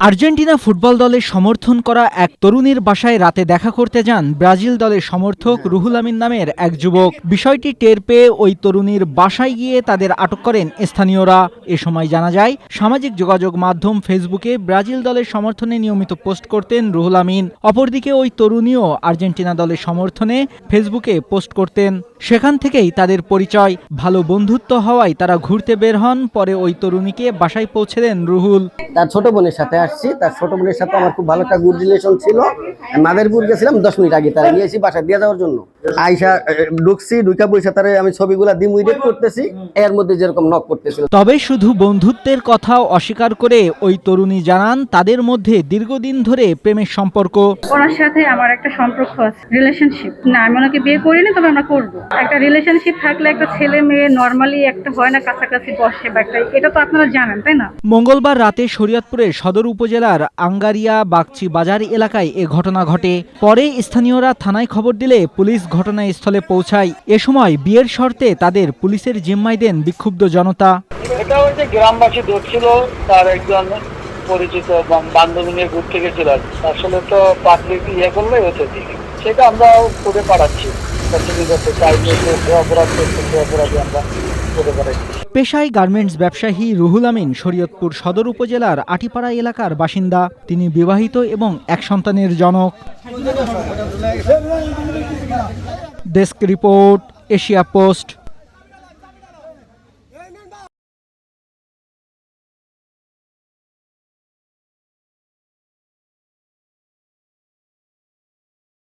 Argentina football দলের সমর্থন করা এক তরুণীর বাসায় রাতে দেখা করতে যান ব্রাজিল দলের সমর্থক রুহুল আমিন নামের এক যুবক। বিষয়টি টের পেয়ে ওই তরুণীর বাসায় গিয়ে তাদের আটক করেন স্থানীয়রা। এ সময় জানা যায়, সামাজিক যোগাযোগ মাধ্যম ফেসবুকে ব্রাজিল দলের সমর্থনে নিয়মিত পোস্ট করতেন রুহুল আমিন। অপরদিকে ওই তরুণীও আর্জেন্টিনা দলের সমর্থনে ফেসবুকে পোস্ট করতেন। সেখান থেকেই তাদের পরিচয়। ভালো বন্ধুত্ব হওয়ায় তারা ঘুরতে বের হন। পরে ওই তরুণীকে বাসায় পৌঁছে দেন রুহুল। তার ছোট বোনের সাথে আসছি। তার ছোট বোনের সাথে আমার খুব ভালো একটা গুড রিলেশন ছিল। মাদারীপুর গেছিলাম 10 মিনিট আগে, তারা নিয়েছি বাসায় দিয়ে যাওয়ার জন্য। আইসা ঢুকছি, ঢুকা বইসা তারে আমি ছবিগুলা দিম এডিট করতেছি, এর মধ্যে যেরকম নক করতেছিল। তবে শুধু বন্ধুত্বের কথাও অস্বীকার করে ওই তরুণী জানান, তাদের মধ্যে দীর্ঘদিন ধরে প্রেমের সম্পর্ক। ওনার সাথে আমার একটা সম্পর্ক আছে, রিলেশনশিপ না। আমি ওনাকে বিয়ে করিনি, তবে আমরা করবো। একটা রিলেশনশিপ থাকলে একটা ছেলে মেয়ে নর্মালি একটা হয় না, কাছাকাছি বসে বা একটা, এটা তো আপনারা জানেন তাই না। মঙ্গলবার রাতে শরীয়তপুরের সদর উপজেলার আঙ্গারিয়া বাগচি বাজার এলাকায় এ ঘটনা ঘটে। পরে স্থানীয়রা থানায় খবর দিলে পুলিশ ঘটনাস্থলে পৌঁছায়। এ সময় বিয়ের শর্তে তাদের পুলিশের জিম্মায় দেন বিক্ষুব্ধ জনতা। এটা ওই যে গ্রামবাসী ধরছিল, তার একজন পরিচিত বান্ধবী নিয়ে ঘুরতে গেছিল। আসলে তো পাবলিক ইয়ে করলে হচ্ছে, সেটা আমরা করে পাঠাচ্ছি। পেশায় গার্মেন্টস ব্যবসায়ী রুহুল আমিন শরীয়তপুর সদর উপজেলার আটিপাড়া এলাকার বাসিন্দা। তিনি বিবাহিত এবং এক সন্তানের জনক। Desk report, Asia post.